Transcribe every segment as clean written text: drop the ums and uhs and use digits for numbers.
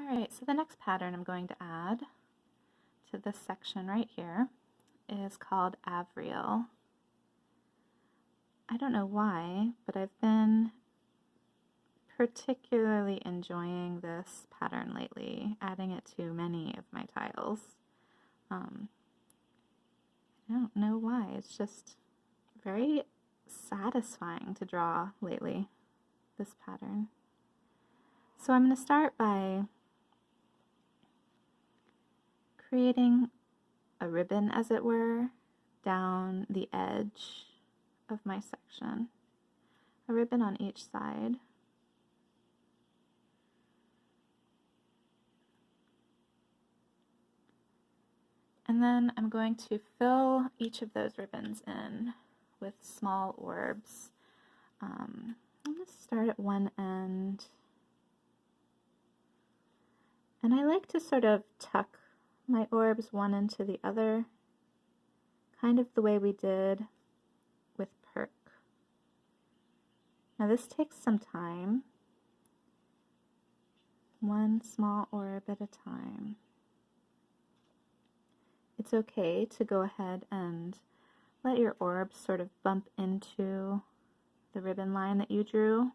Alright, so the next pattern I'm going to add to this section right here is called Avreal. I don't know why, but I've been particularly enjoying this pattern lately, adding it to many of my tiles. I don't know why, it's just very satisfying to draw lately, this pattern. So I'm going to start by creating a ribbon, as it were, down the edge of my section. A ribbon on each side. And then I'm going to fill each of those ribbons in with small orbs. I'm going to start at one end. And I like to sort of tuck my orbs one into the other, kind of the way we did with Perk. Now this takes some time, one small orb at a time. It's okay to go ahead and let your orbs sort of bump into the ribbon line that you drew.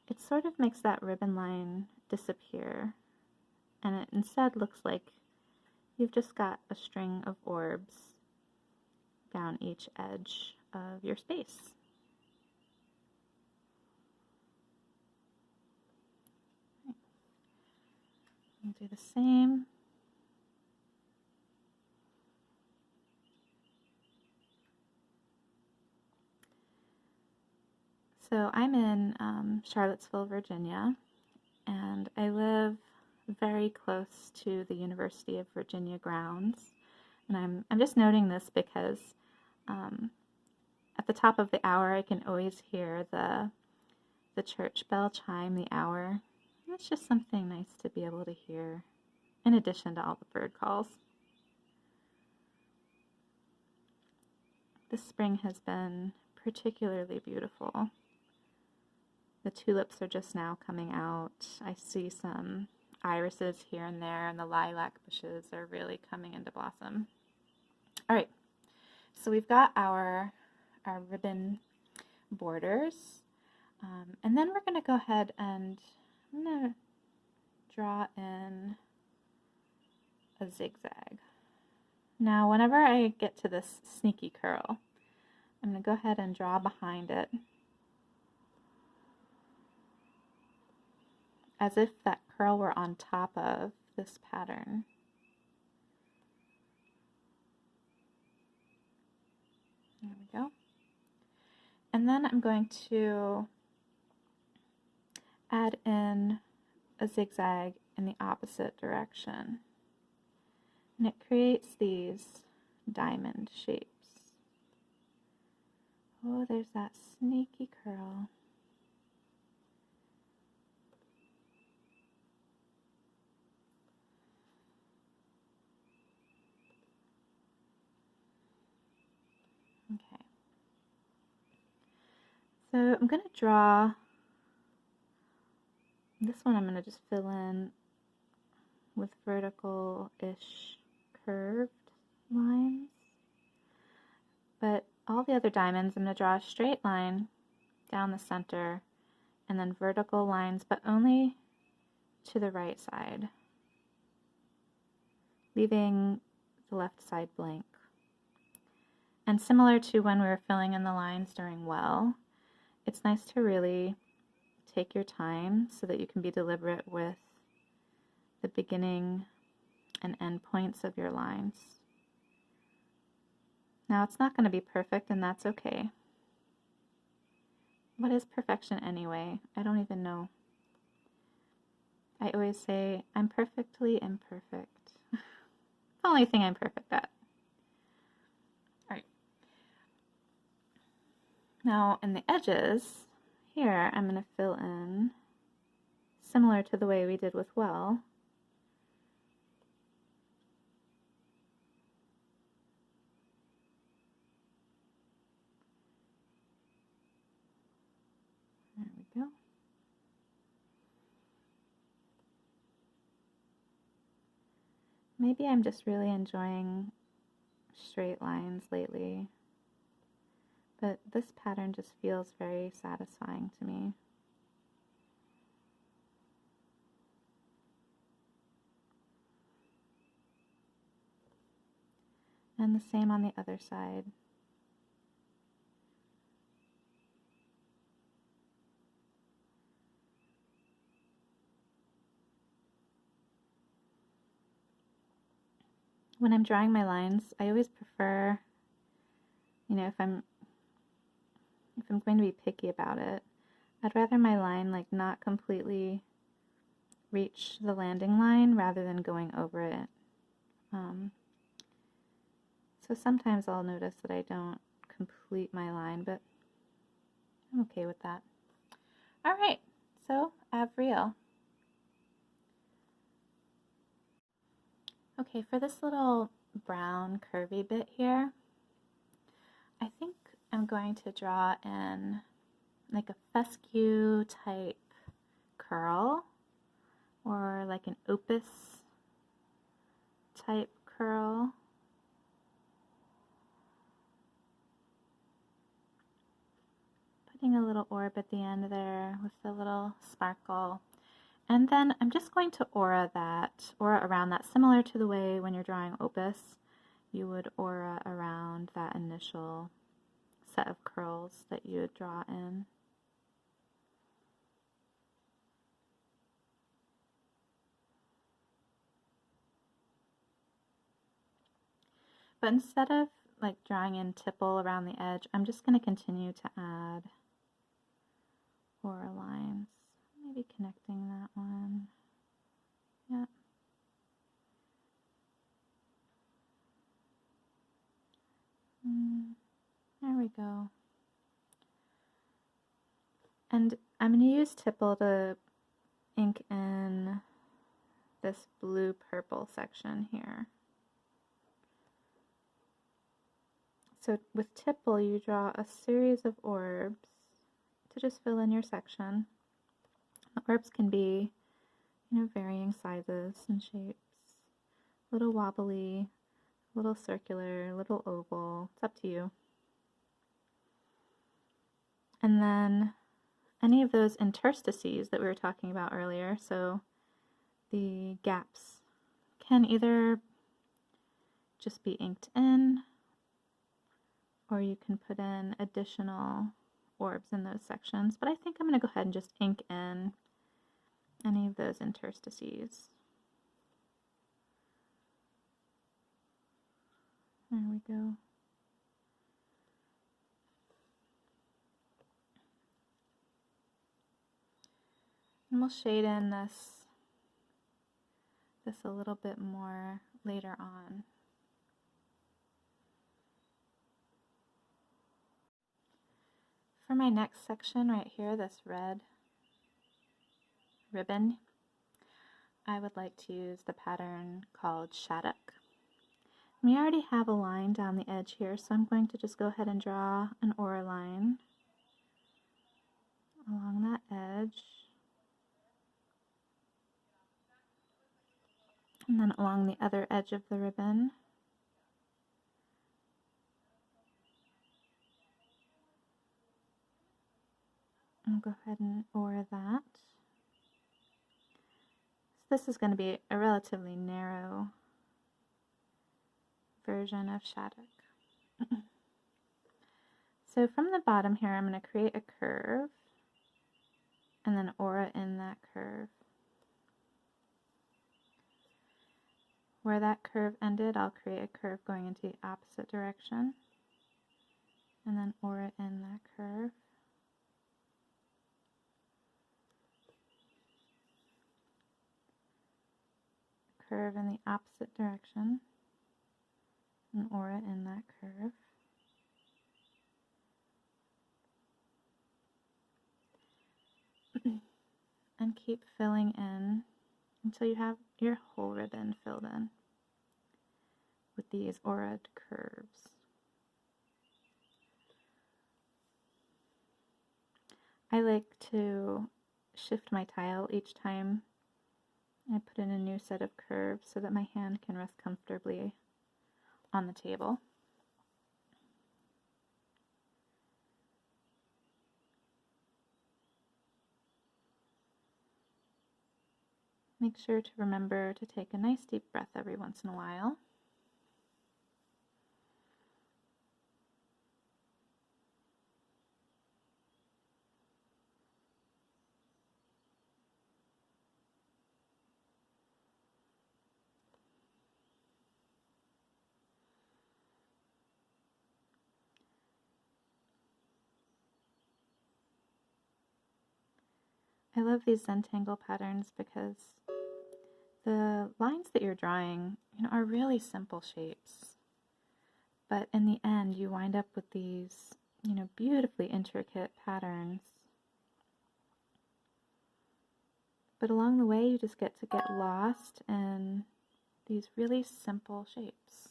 It sort of makes that ribbon line disappear, and it instead looks like you've just got a string of orbs down each edge of your space. I'll do the same. So I'm in Charlottesville, Virginia, and I live very close to the University of Virginia grounds. And I'm just noting this because at the top of the hour I can always hear the church bell chime the hour. It's just something nice to be able to hear, in addition to all the bird calls. This spring has been particularly beautiful. The tulips are just now coming out. I see some irises here and there, and the lilac bushes are really coming into blossom. All right, so we've got our ribbon borders, and then we're going to go ahead and I'm going to draw in a zigzag. Now, whenever I get to this sneaky curl, I'm going to go ahead and draw behind it, as if that curl were on top of this pattern. There we go. And then I'm going to add in a zigzag in the opposite direction. And it creates these diamond shapes. Oh, there's that sneaky curl. Okay. So I'm going to draw this one. I'm going to just fill in with vertical-ish curved lines. But all the other diamonds, I'm going to draw a straight line down the center and then vertical lines, but only to the right side, leaving the left side blank. And similar to when we were filling in the lines during well, it's nice to really take your time so that you can be deliberate with the beginning and end points of your lines. Now, it's not going to be perfect, and that's okay. What is perfection anyway? I don't even know. I always say, I'm perfectly imperfect. The only thing I'm perfect at. Alright. Now, in the edges, here I'm going to fill in, similar to the way we did with well, Maybe I'm just really enjoying straight lines lately, but this pattern just feels very satisfying to me. And the same on the other side. When I'm drawing my lines, I always prefer, you know, if I'm going to be picky about it, I'd rather my line like not completely reach the landing line rather than going over it. So sometimes I'll notice that I don't complete my line, but I'm okay with that. All right, so Avreal. Okay, for this little brown curvy bit here, I think I'm going to draw in like a fescue type curl or like an opus type curl. Putting a little orb at the end there with a little sparkle. And then I'm just going to aura around that, similar to the way when you're drawing opus, you would aura around that initial set of curls that you would draw in. But instead of like drawing in tipple around the edge, I'm just going to continue to add aura lines. Maybe connecting that one. Yep. There we go. And I'm going to use Tipple to ink in this blue-purple section here. So with Tipple, you draw a series of orbs to just fill in your section. The orbs can be, you know, varying sizes and shapes. A little wobbly, a little circular, a little oval. It's up to you. And then any of those interstices that we were talking about earlier, so the gaps, can either just be inked in, or you can put in additional orbs in those sections. But I think I'm going to go ahead and just ink in any of those interstices. There we go. And we'll shade in this a little bit more later on. For my next section right here, this red ribbon, I would like to use the pattern called Shattuck. We already have a line down the edge here, so I'm going to just go ahead and draw an aura line along that edge. And then along the other edge of the ribbon. I'll go ahead and aura that. So this is going to be a relatively narrow version of Shattuck. So from the bottom here, I'm going to create a curve and then aura in that curve. Where that curve ended, I'll create a curve going into the opposite direction and then aura in that curve. Curve in the opposite direction and aura in that curve. And keep filling in until you have your whole ribbon filled in with these auraed curves. I like to shift my tile each time I put in a new set of curves so that my hand can rest comfortably on the table. Make sure to remember to take a nice deep breath every once in a while. I love these Zentangle patterns because the lines that you're drawing, are really simple shapes. But in the end, you wind up with these, beautifully intricate patterns. But along the way, you just get lost in these really simple shapes.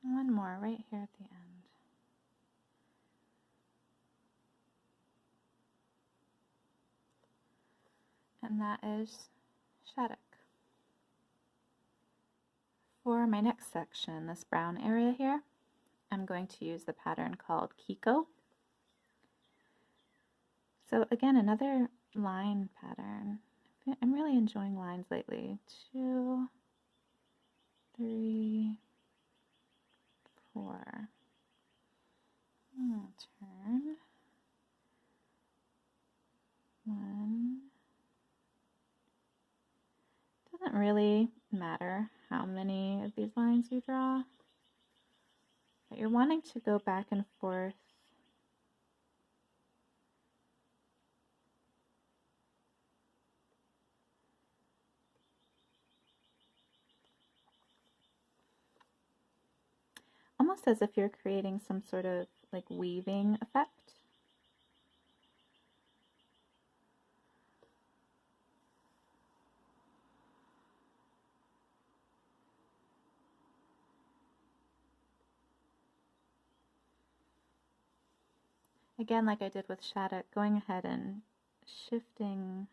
One more right here at the end. And that is Shattuck. For my next section, this brown area here, I'm going to use the pattern called Keeko. So again, another line pattern. I'm really enjoying lines lately. 2, 3, 4. Turn. 1. Doesn't really matter how many of these lines you draw, but you're wanting to go back and forth almost as if you're creating some sort of like weaving effect. Again, like I did with Shattuck, going ahead and shifting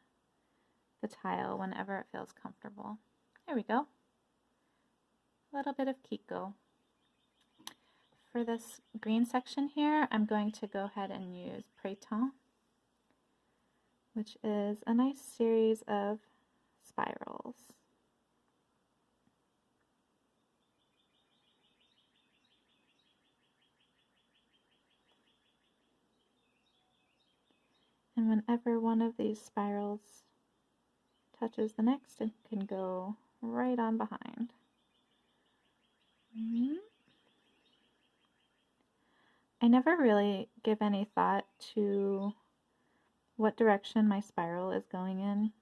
the tile whenever it feels comfortable. There we go. A little bit of Keeko. For this green section here, I'm going to go ahead and use Printemps, which is a nice series of spirals. And whenever one of these spirals touches the next, it can go right on behind. I never really give any thought to what direction my spiral is going in.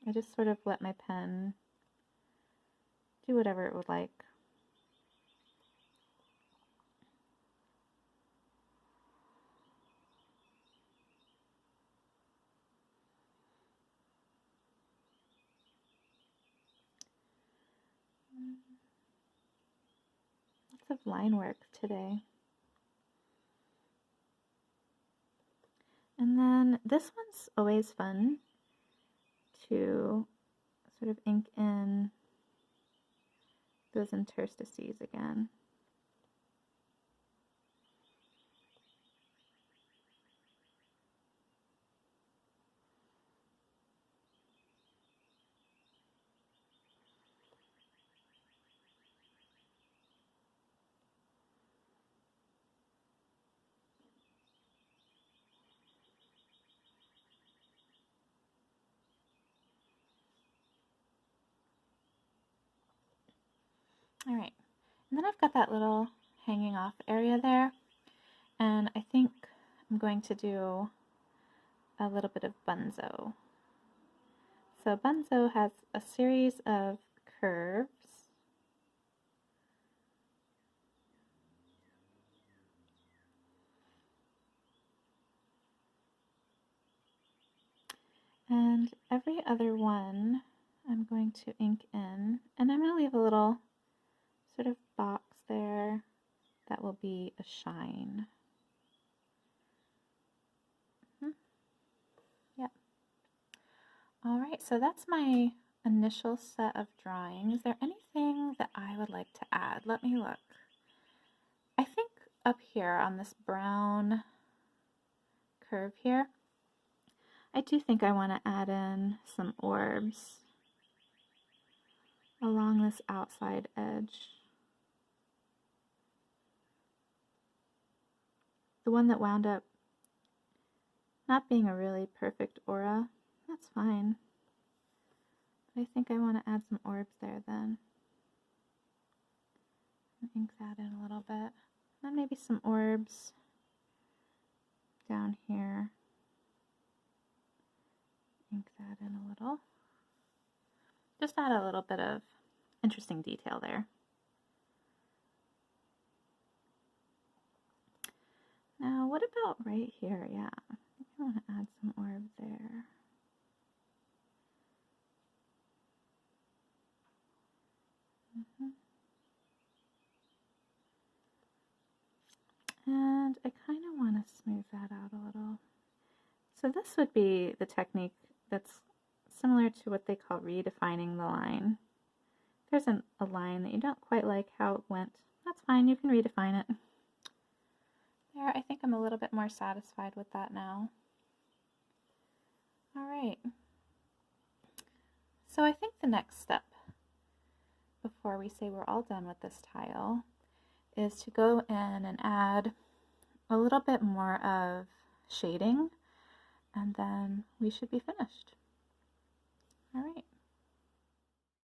I just sort of let my pen do whatever it would like. Lots of line work today. And then this one's always fun to sort of ink in those interstices again. All right, and then I've got that little hanging off area there, and I think I'm going to do a little bit of Bunzo. So Bunzo has a series of curves. And every other one I'm going to ink in, and I'm going to leave a little sort of box there that will be a shine. Yep. All right, so that's my initial set of drawing. Is there anything that I would like to add? Let me look. I think up here on this brown curve here, I do think I want to add in some orbs along this outside edge. The one that wound up not being a really perfect aura, that's fine. But I think I want to add some orbs there then. Ink that in a little bit. Then maybe some orbs down here. Ink that in a little. Just add a little bit of interesting detail there. Now, what about right here? Yeah, I think I want to add some orbs there. And I kind of want to smooth that out a little. So this would be the technique that's similar to what they call redefining the line. If there's a line that you don't quite like how it went, that's fine, you can redefine it. There, I think I'm a little bit more satisfied with that now. All right. So I think the next step, before we say we're all done with this tile, is to go in and add a little bit more of shading, and then we should be finished.